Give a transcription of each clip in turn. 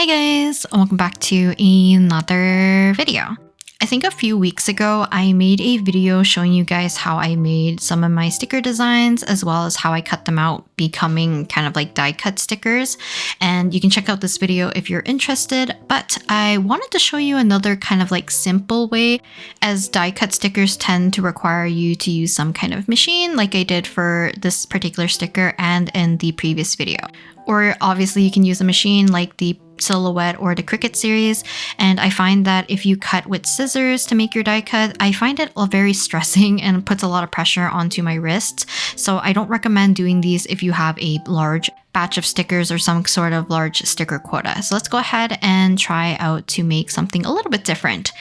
Hi guys, welcome back to another video. I think a few weeks ago, I made a video showing you guys how I made some of my sticker designs as well as how I cut them out, becoming kind of like die cut stickers. And you can check out this video if you're interested, but I wanted to show you another kind of like simple way, as die cut stickers tend to require you to use some kind of machine like I did for this particular sticker and in the previous video. Or obviously you can use a machine like the Silhouette or the Cricut series, and I find that if you cut with scissors to make your die cut, I find it very stressing and puts a lot of pressure onto my wrists. So I don't recommend doing these if you have a large batch of stickers or some sort of large sticker quota. So let's go ahead and try out to make something a little bit different.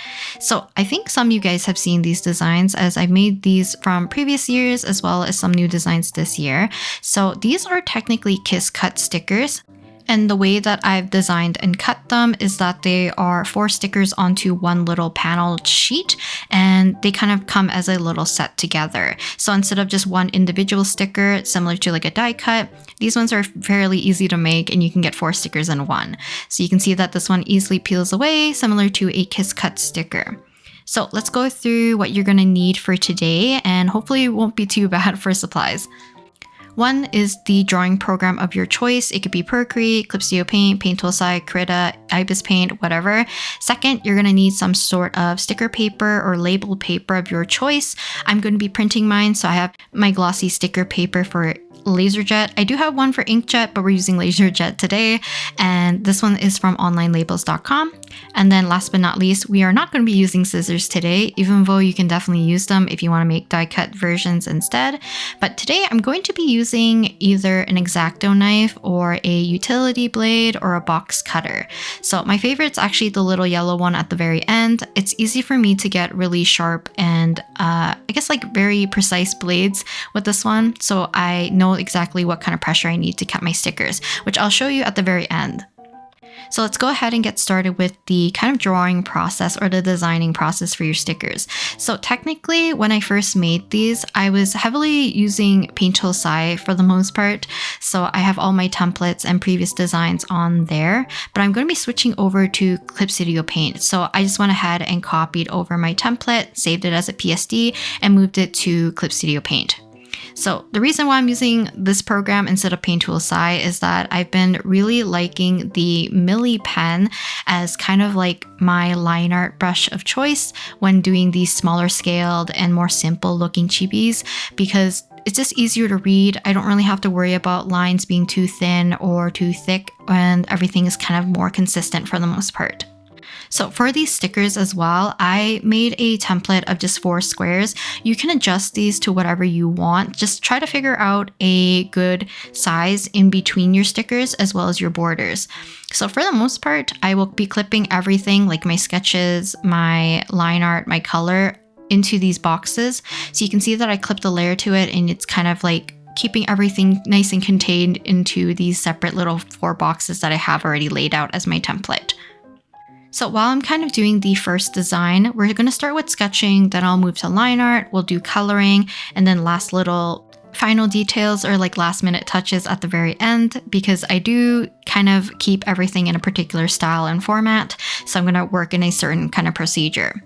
So I think some of you guys have seen these designs, as I've made these from previous years as well as some new designs this year. So these are technically kiss cut stickers. And the way that I've designed and cut them is that they are 4 stickers onto one little paneled sheet, and they kind of come as a little set together. So instead of just one individual sticker, similar to like a die cut, these ones are fairly easy to make and you can get 4 stickers in one. So you can see that this one easily peels away, similar to a kiss cut sticker. So let's go through what you're gonna need for today, and hopefully it won't be too bad for supplies. One is the drawing program of your choice. It could be Procreate, Clip Studio Paint, Paint Toolside, Krita, Ibis Paint, whatever. Second, you're going to need some sort of sticker paper or label paper of your choice. I'm going to be printing mine, so I have my glossy sticker paper for LaserJet. I do have one for inkjet, but we're using LaserJet today, and this one is from onlinelabels.com. And then last but not least, we are not going to be using scissors today, even though you can definitely use them if you want to make die cut versions instead. But today I'm going to be using either an X-Acto knife or a utility blade or a box cutter. So my favorite is actually the little yellow one at the very end. It's easy for me to get really sharp and I guess like very precise blades with this one. So I know exactly what kind of pressure I need to cut my stickers, which I'll show you at the very end. So let's go ahead and get started with the kind of drawing process or the designing process for your stickers. So technically, when I first made these, I was heavily using Paint Toolside for the most part. So I have all my templates and previous designs on there, but I'm going to be switching over to Clip Studio Paint. So I just went ahead and copied over my template, saved it as a PSD, and moved it to Clip Studio Paint. So the reason why I'm using this program instead of Paint Toolside is that I've been really liking the Milli pen as kind of like my line art brush of choice when doing these smaller scaled and more simple looking chibis, because it's just easier to read. I don't really have to worry about lines being too thin or too thick, and everything is kind of more consistent for the most part. So for these stickers as well, I made a template of just 4 squares. You can adjust these to whatever you want. Just try to figure out a good size in between your stickers as well as your borders. So for the most part, I will be clipping everything like my sketches, my line art, my color into these boxes. So you can see that I clipped a layer to it, and it's kind of like keeping everything nice and contained into these separate little 4 boxes that I have already laid out as my template. So while I'm kind of doing the first design, we're going to start with sketching, then I'll move to line art, we'll do coloring, and then last little final details or like last minute touches at the very end, because I do kind of keep everything in a particular style and format. So I'm going to work in a certain kind of procedure.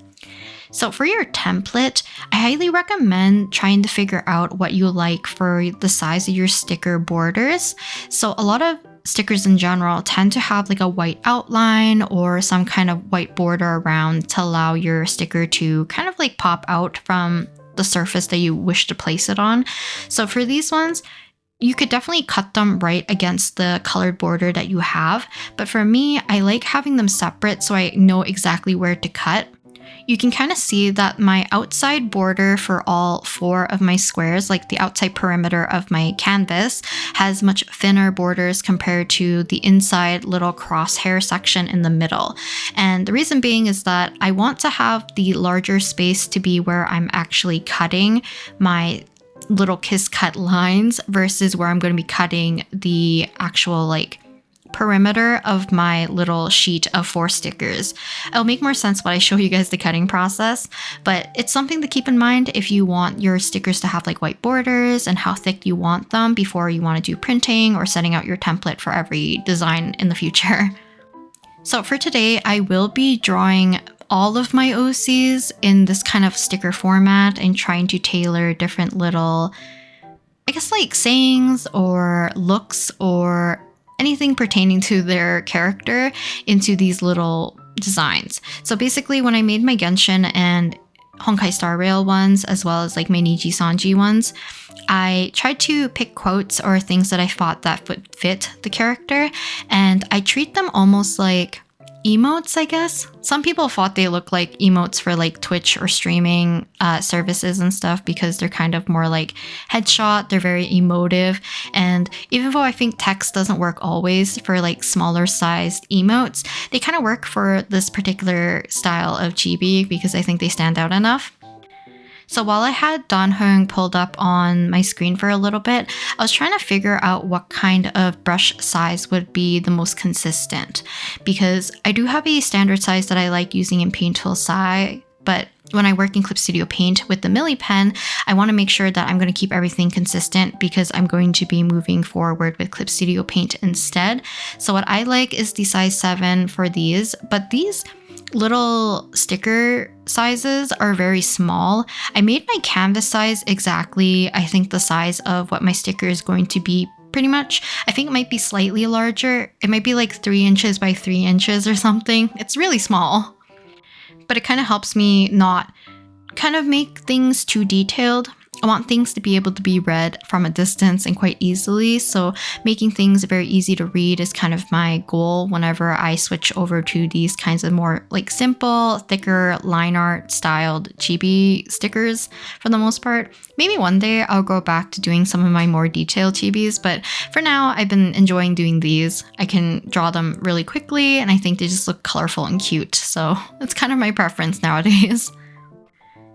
So for your template, I highly recommend trying to figure out what you like for the size of your sticker borders. So a lot of stickers in general tend to have like a white outline or some kind of white border around to allow your sticker to kind of like pop out from the surface that you wish to place it on. So for these ones, you could definitely cut them right against the colored border that you have. But for me, I like having them separate so I know exactly where to cut. You can kind of see that my outside border for all 4 of my squares, like the outside perimeter of my canvas, has much thinner borders compared to the inside little crosshair section in the middle. And the reason being is that I want to have the larger space to be where I'm actually cutting my little kiss cut lines versus where I'm going to be cutting the actual like perimeter of my little sheet of 4 stickers. It'll make more sense when I show you guys the cutting process, but it's something to keep in mind if you want your stickers to have like white borders and how thick you want them before you want to do printing or setting out your template for every design in the future. So for today, I will be drawing all of my OCs in this kind of sticker format and trying to tailor different little, I guess, like sayings or looks or anything pertaining to their character into these little designs. So basically, when I made my Genshin and Honkai Star Rail ones, as well as like my Niji Sanji ones, I tried to pick quotes or things that I thought that would fit the character, and I treat them almost like emotes, I guess. Some people thought they look like emotes for like Twitch or streaming services and stuff because they're kind of more like headshot, they're very emotive. And even though I think text doesn't work always for like smaller sized emotes, they kind of work for this particular style of chibi because I think they stand out enough. So while I had Danheng pulled up on my screen for a little bit, I was trying to figure out what kind of brush size would be the most consistent, because I do have a standard size that I like using in Paint Tool Sai, but when I work in Clip Studio Paint with the Milli pen, I want to make sure that I'm going to keep everything consistent because I'm going to be moving forward with Clip Studio Paint instead. So what I like is the size 7 for these, but these little sticker sizes are very small. I made my canvas size exactly, I think, the size of what my sticker is going to be pretty much. I think it might be slightly larger. It might be like 3 inches by 3 inches or something. It's really small, but it kind of helps me not kind of make things too detailed. I want things to be able to be read from a distance and quite easily, so making things very easy to read is kind of my goal whenever I switch over to these kinds of more like simple, thicker line art styled chibi stickers for the most part. Maybe one day I'll go back to doing some of my more detailed chibis, but for now I've been enjoying doing these. I can draw them really quickly and I think they just look colorful and cute, so it's kind of my preference nowadays.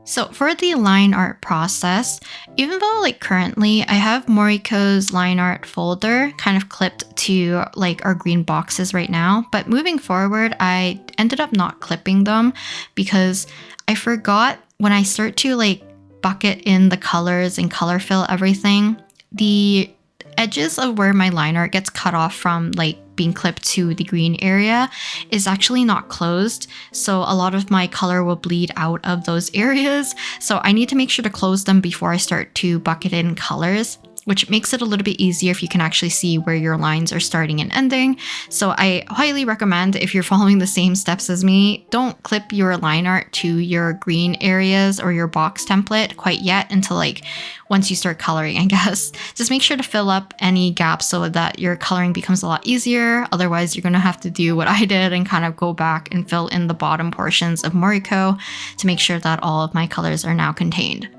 So for the line art process, even though like currently I have Moriko's line art folder kind of clipped to like our green boxes right now, but moving forward, I ended up not clipping them because I forgot when I start to like bucket in the colors and color fill everything, the edges of where my line art gets cut off from like being clipped to the green area is actually not closed, so a lot of my color will bleed out of those areas, so I need to make sure to close them before I start to bucket in colors, which makes it a little bit easier if you can actually see where your lines are starting and ending. So I highly recommend, if you're following the same steps as me, don't clip your line art to your green areas or your box template quite yet until like once you start coloring, I guess. Just make sure to fill up any gaps so that your coloring becomes a lot easier. Otherwise, you're gonna have to do what I did and kind of go back and fill in the bottom portions of Moriko to make sure that all of my colors are now contained.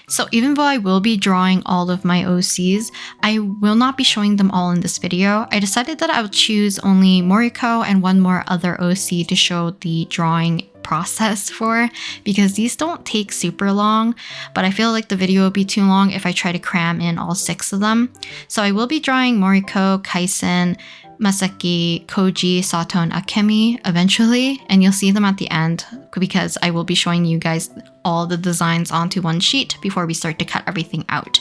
So even though I will be drawing all of my OCs, I will not be showing them all in this video. I decided that I would choose only Moriko and one more other OC to show the drawing process for, because these don't take super long, but I feel like the video will be too long if I try to cram in all 6 of them. So I will be drawing Moriko, Kaisen, Masaki, Koji, Sato, and Akemi eventually, and you'll see them at the end because I will be showing you guys all the designs onto one sheet before we start to cut everything out.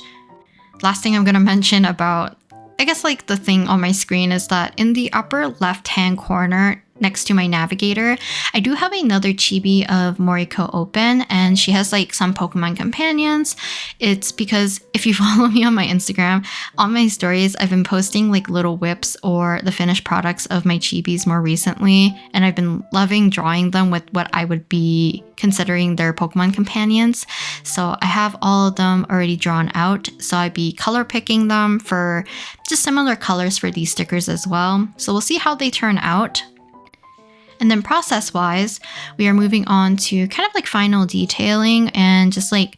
Last thing I'm going to mention about, I guess, like the thing on my screen is that in the upper left hand corner next to my navigator, I do have another chibi of Moriko open, and she has like some Pokemon companions. It's because if you follow me on my Instagram, on my stories, I've been posting like little whips or the finished products of my chibis more recently, and I've been loving drawing them with what I would be considering their Pokemon companions. So I have all of them already drawn out, so I'd be color picking them for just similar colors for these stickers as well. So we'll see how they turn out. And then process-wise, we are moving on to kind of like final detailing and just like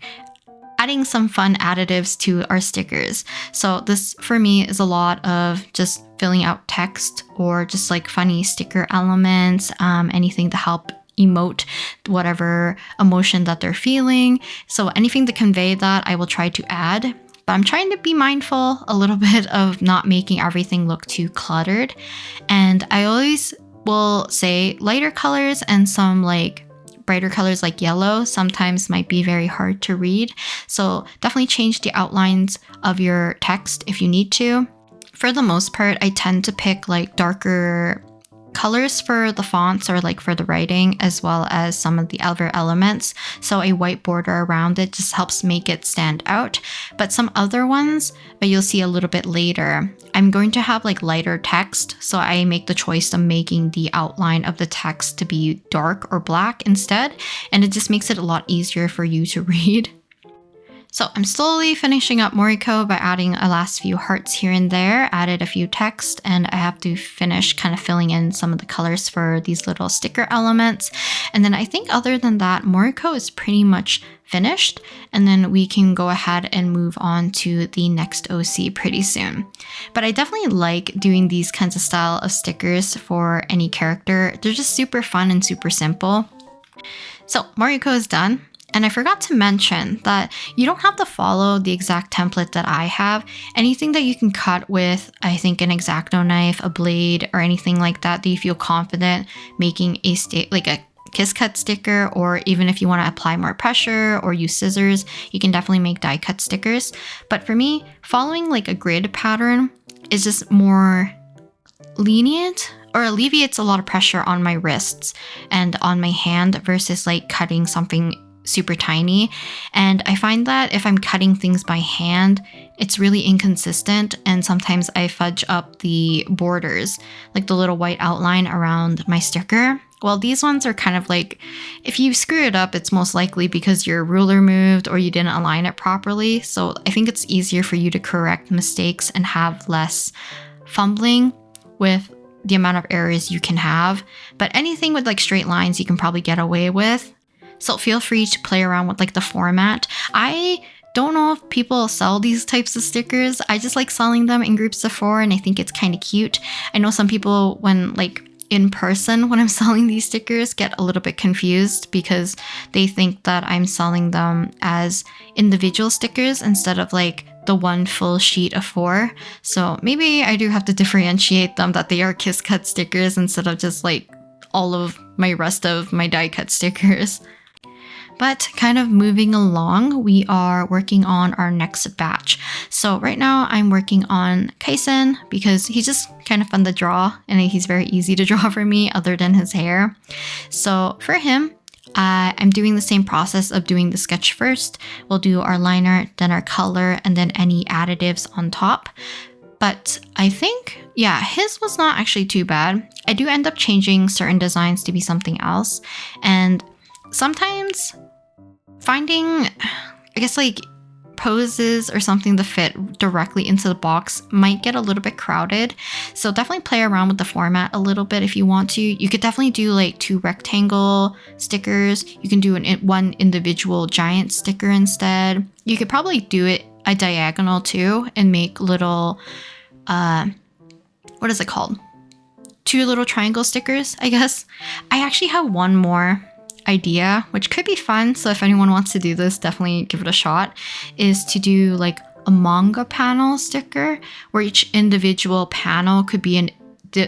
adding some fun additives to our stickers. So this for me is a lot of just filling out text or just like funny sticker elements, anything to help emote whatever emotion that they're feeling. So anything to convey that, I will try to add. But I'm trying to be mindful a little bit of not making everything look too cluttered. And I always will say lighter colors and some like brighter colors like yellow sometimes might be very hard to read. So definitely change the outlines of your text if you need to. For the most part, I tend to pick like darker colors for the fonts or like for the writing, as well as some of the other elements. So a white border around it just helps make it stand out. But some other ones that you'll see a little bit later, I'm going to have like lighter text. So I make the choice of making the outline of the text to be dark or black instead. And it just makes it a lot easier for you to read. So I'm slowly finishing up Moriko by adding a last few hearts here and there, added a few text, and I have to finish kind of filling in some of the colors for these little sticker elements. And then I think other than that, Moriko is pretty much finished, and then we can go ahead and move on to the next OC pretty soon. But I definitely like doing these kinds of style of stickers for any character. They're just super fun and super simple. So Moriko is done. And I forgot to mention that you don't have to follow the exact template that I have. Anything that you can cut with, I think, an X-Acto knife, a blade, or anything like that that you feel confident making like a kiss cut sticker, or even if you want to apply more pressure or use scissors, you can definitely make die cut stickers. But for me, following like a grid pattern is just more lenient, or alleviates a lot of pressure on my wrists and on my hand versus like cutting something super tiny. And I find that if I'm cutting things by hand, it's really inconsistent, and sometimes I fudge up the borders, like the little white outline around my sticker. Well, these ones are kind of like, if you screw it up, it's most likely because your ruler moved or you didn't align it properly. So I think it's easier for you to correct mistakes and have less fumbling with the amount of errors you can have. But anything with like straight lines, you can probably get away with. So feel free to play around with like the format. I don't know if people sell these types of stickers. I just like selling them in groups of 4, and I think it's kind of cute. I know some people, when like in person, when I'm selling these stickers, get a little bit confused because they think that I'm selling them as individual stickers instead of like the one full sheet of 4. So maybe I do have to differentiate them, that they are kiss cut stickers instead of just like all of my rest of my die cut stickers. But kind of moving along, we are working on our next batch. So right now I'm working on Kaisen because he's just kind of fun to draw, and he's very easy to draw for me other than his hair. So for him, I'm doing the same process of doing the sketch first. We'll do our line art, then our color, and then any additives on top. But I think, yeah, his was not actually too bad. I do end up changing certain designs to be something else. And sometimes finding, I guess, like poses or something to fit directly into the box might get a little bit crowded. So definitely play around with the format a little bit if you want to. You could definitely do like 2 rectangle stickers. You can do one individual giant sticker instead. You could probably do it a diagonal too and make little, what is it called? 2 little triangle stickers, I guess. I actually have one more idea, which could be fun. So if anyone wants to do this, definitely give it a shot, is to do like a manga panel sticker where each individual panel could be an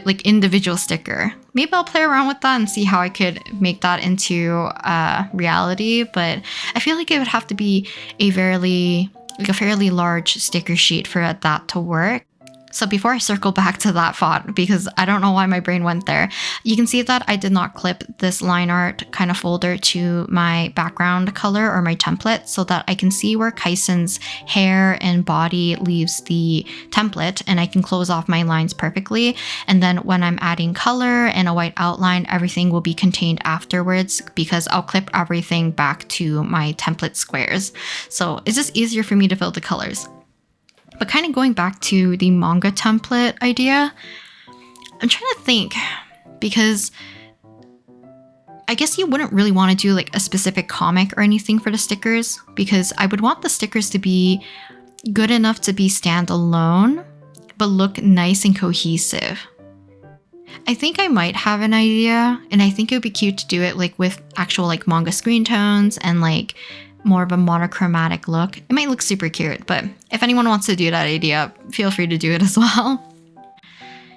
like individual sticker. Maybe I'll play around with that and see how I could make that into reality. But I feel like it would have to be a fairly large sticker sheet for that to work. So before I circle back to that thought, because I don't know why my brain went there, you can see that I did not clip this line art kind of folder to my background color or my template so that I can see where Kaisen's hair and body leaves the template, and I can close off my lines perfectly. And then when I'm adding color and a white outline, everything will be contained afterwards because I'll clip everything back to my template squares. So it's just easier for me to fill the colors. But kind of going back to the manga template idea, I'm trying to think, because I guess you wouldn't really want to do like a specific comic or anything for the stickers, because I would want the stickers to be good enough to be standalone, but look nice and cohesive. I think I might have an idea, and I think it would be cute to do it like with actual like manga screen tones and like more of a monochromatic look. It might look super cute, but if anyone wants to do that idea, feel free to do it as well.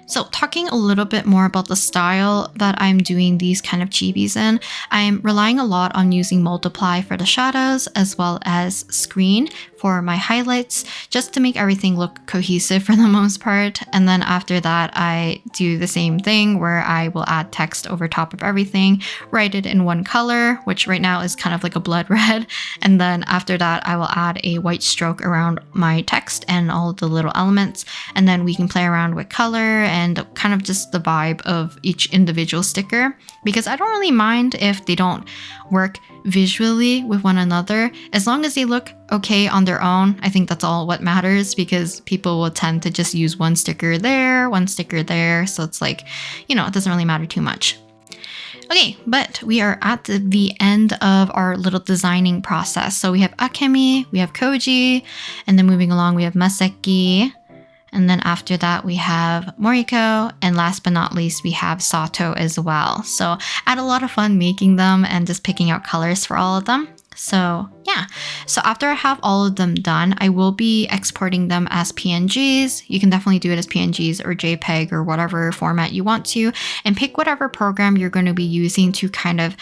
So talking a little bit more about the style that I'm doing these kind of chibis in, I'm relying a lot on using multiply for the shadows as well as screen for my highlights just to make everything look cohesive for the most part. And then after that, I do the same thing where I will add text over top of everything, write it in one color, which right now is kind of like a blood red. And then after that, I will add a white stroke around my text and all the little elements. And then we can play around with color and kind of just the vibe of each individual sticker, because I don't really mind if they don't work visually with one another. As long as they look okay on their own, I think that's all what matters, because people will tend to just use one sticker there, one sticker there. So it's like, you know, it doesn't really matter too much. Okay, but we are at the end of our little designing process. So we have Akemi, we have Koji, and then moving along we have Maseki. And then after that, we have Moriko. And last but not least, we have Sato as well. So I had a lot of fun making them and just picking out colors for all of them. So yeah, so after I have all of them done, I will be exporting them as PNGs. You can definitely do it as PNGs or JPEG or whatever format you want to, and pick whatever program you're going to be using to kind of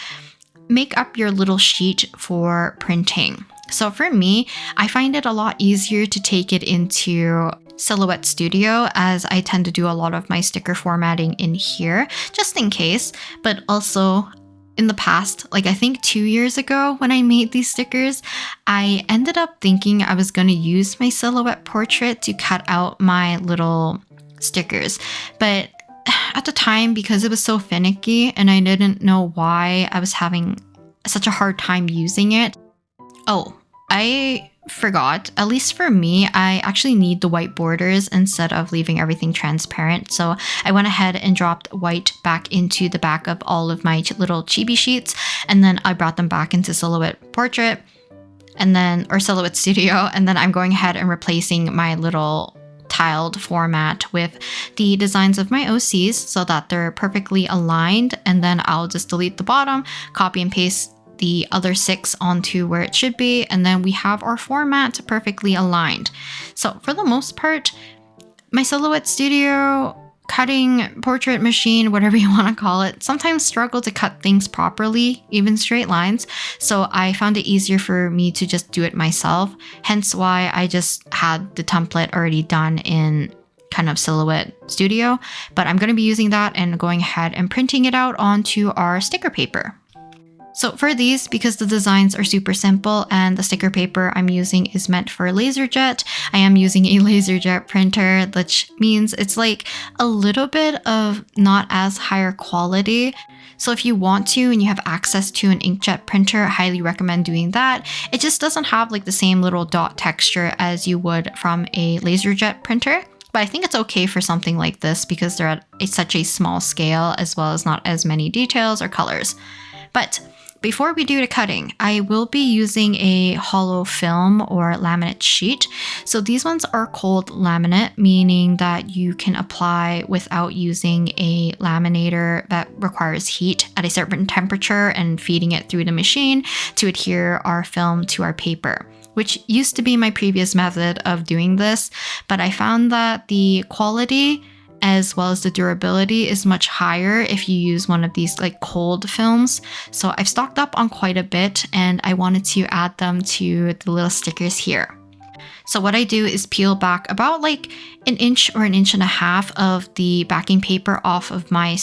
make up your little sheet for printing. So for me, I find it a lot easier to take it into Silhouette Studio, as I tend to do a lot of my sticker formatting in here, just in case. But also in the past, like I think 2 years ago when I made these stickers, I ended up thinking I was going to use my Silhouette portrait to cut out my little stickers. But at the time, because it was so finicky and I didn't know why I was having such a hard time using it. Oh, I forgot, at least for me, I actually need the white borders instead of leaving everything transparent. So I went ahead and dropped white back into the back of all of my little chibi sheets, and then I brought them back into Silhouette Portrait and then, or Silhouette Studio, and then I'm going ahead and replacing my little tiled format with the designs of my OCs so that they're perfectly aligned. And then I'll just delete the bottom, copy and paste the other 6 onto where it should be, and then we have our format perfectly aligned. So for the most part, my Silhouette Studio cutting portrait machine, whatever you want to call it, sometimes struggle to cut things properly, even straight lines. So I found it easier for me to just do it myself, hence why I just had the template already done in kind of Silhouette Studio. But I'm going to be using that and going ahead and printing it out onto our sticker paper. So for these, because the designs are super simple and the sticker paper I'm using is meant for LaserJet, I am using a LaserJet printer, which means it's like a little bit of not as higher quality. So if you want to and you have access to an inkjet printer, I highly recommend doing that. It just doesn't have like the same little dot texture as you would from a LaserJet printer. But I think it's okay for something like this because they're at such a small scale, as well as not as many details or colors. But before we do the cutting, I will be using a hollow film or laminate sheet. So these ones are called laminate, meaning that you can apply without using a laminator that requires heat at a certain temperature and feeding it through the machine to adhere our film to our paper, which used to be my previous method of doing this. But I found that the quality as well as the durability is much higher if you use one of these like cold films. So I've stocked up on quite a bit and I wanted to add them to the little stickers here. So what I do is peel back about like an inch or an inch and a half of the backing paper off of my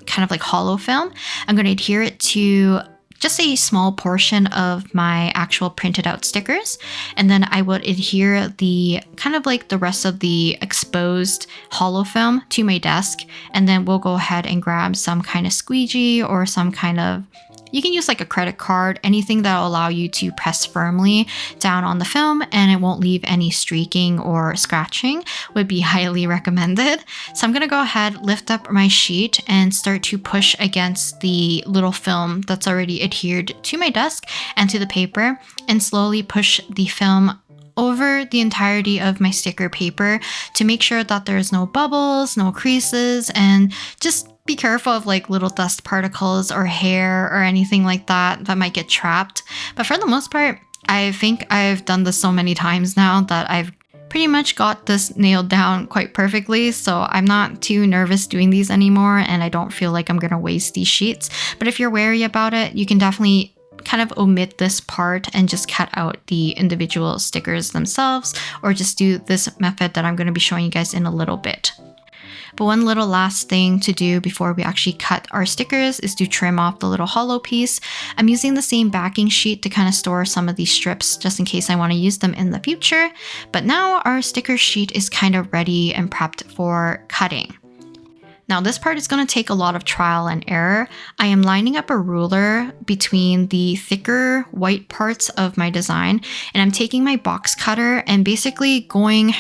kind of like hollow film. I'm going to adhere it to just a small portion of my actual printed out stickers. And then I would adhere the kind of like the rest of the exposed hollow film to my desk. And then we'll go ahead and grab some kind of squeegee or some kind of, you can use like a credit card, anything that will allow you to press firmly down on the film and it won't leave any streaking or scratching would be highly recommended. So I'm going to go ahead, lift up my sheet and start to push against the little film that's already adhered to my desk and to the paper, and slowly push the film over the entirety of my sticker paper to make sure that there's no bubbles, no creases, and just be careful of like little dust particles or hair or anything like that that might get trapped. But for the most part, I think I've done this so many times now that I've pretty much got this nailed down quite perfectly. So I'm not too nervous doing these anymore and I don't feel like I'm going to waste these sheets. But if you're wary about it, you can definitely kind of omit this part and just cut out the individual stickers themselves, or just do this method that I'm going to be showing you guys in a little bit. But one little last thing to do before we actually cut our stickers is to trim off the little hollow piece. I'm using the same backing sheet to kind of store some of these strips just in case I want to use them in the future. But now our sticker sheet is kind of ready and prepped for cutting. Now this part is going to take a lot of trial and error. I am lining up a ruler between the thicker white parts of my design, and I'm taking my box cutter and basically going,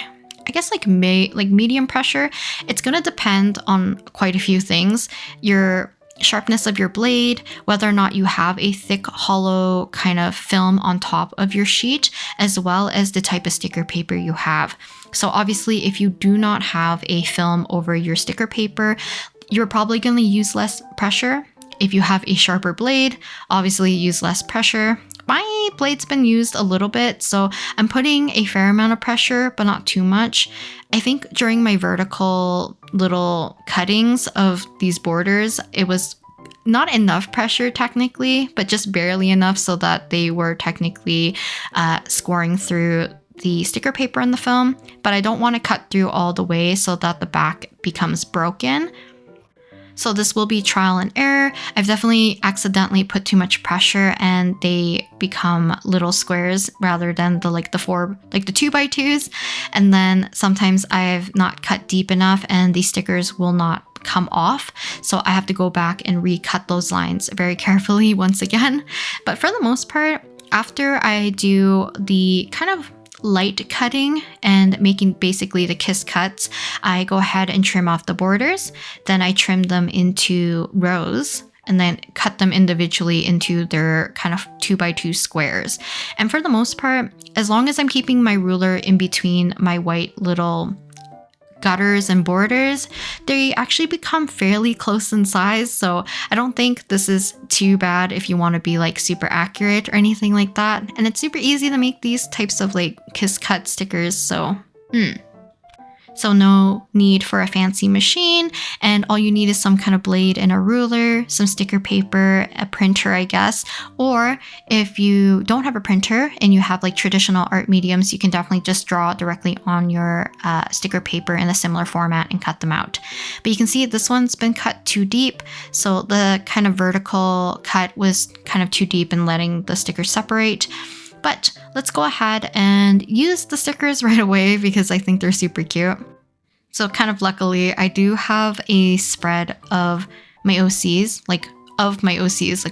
I guess like medium pressure. It's going to depend on quite a few things. Your sharpness of your blade, whether or not you have a thick hollow kind of film on top of your sheet, as well as the type of sticker paper you have. So obviously if you do not have a film over your sticker paper, you're probably going to use less pressure. If you have a sharper blade, obviously use less pressure. My blade's been used a little bit, so I'm putting a fair amount of pressure, but not too much. I think during my vertical little cuttings of these borders, it was not enough pressure technically, but just barely enough so that they were technically scoring through the sticker paper and the film, but I don't want to cut through all the way so that the back becomes broken. So this will be trial and error. I've definitely accidentally put too much pressure and they become little squares rather than the 2x2s. And then sometimes I've not cut deep enough and these stickers will not come off. So I have to go back and recut those lines very carefully once again. But for the most part, after I do the kind of light cutting and making basically the kiss cuts, I go ahead and trim off the borders. Then I trim them into rows and then cut them individually into their kind of 2x2 squares. And for the most part, as long as I'm keeping my ruler in between my white little gutters and borders, they actually become fairly close in size. So I don't think this is too bad if you want to be like super accurate or anything like that. And it's super easy to make these types of like kiss cut stickers. So So no need for a fancy machine, and all you need is some kind of blade and a ruler, some sticker paper, a printer, I guess. Or if you don't have a printer and you have like traditional art mediums, you can definitely just draw directly on your sticker paper in a similar format and cut them out. But you can see this one's been cut too deep, so the kind of vertical cut was kind of too deep and letting the stickers separate. But let's go ahead and use the stickers right away because I think they're super cute. So kind of luckily, I do have a spread of my OCs, like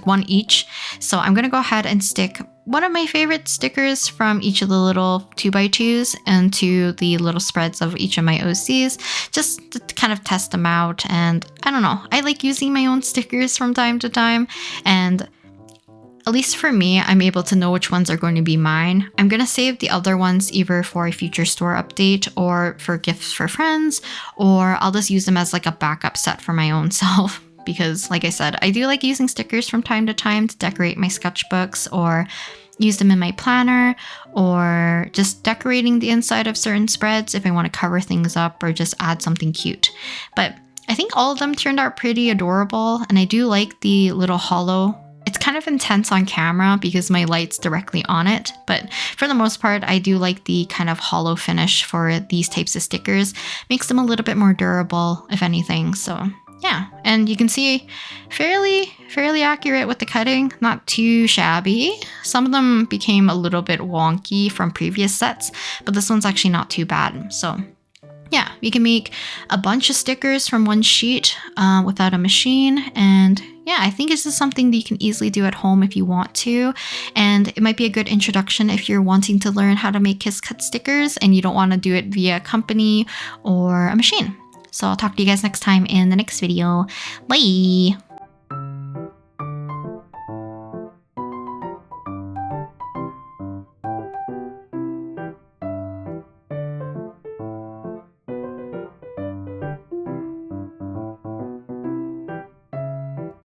one each. So I'm going to go ahead and stick one of my favorite stickers from each of the little 2x2s into the little spreads of each of my OCs, just to kind of test them out. And I don't know, I like using my own stickers from time to time, and at least for me, I'm able to know which ones are going to be mine. I'm going to save the other ones either for a future store update or for gifts for friends, or I'll just use them as like a backup set for my own self. Because like I said, I do like using stickers from time to time to decorate my sketchbooks or use them in my planner, or just decorating the inside of certain spreads if I want to cover things up or just add something cute. But I think all of them turned out pretty adorable, and I do like the little hollow. It's kind of intense on camera because my light's directly on it, but for the most part, I do like the kind of hollow finish for these types of stickers. Makes them a little bit more durable, if anything. So yeah, and you can see fairly accurate with the cutting, not too shabby. Some of them became a little bit wonky from previous sets, but this one's actually not too bad. So yeah, you can make a bunch of stickers from one sheet without a machine. And yeah, I think this is something that you can easily do at home if you want to. And it might be a good introduction if you're wanting to learn how to make kiss cut stickers and you don't want to do it via a company or a machine. So I'll talk to you guys next time in the next video. Bye!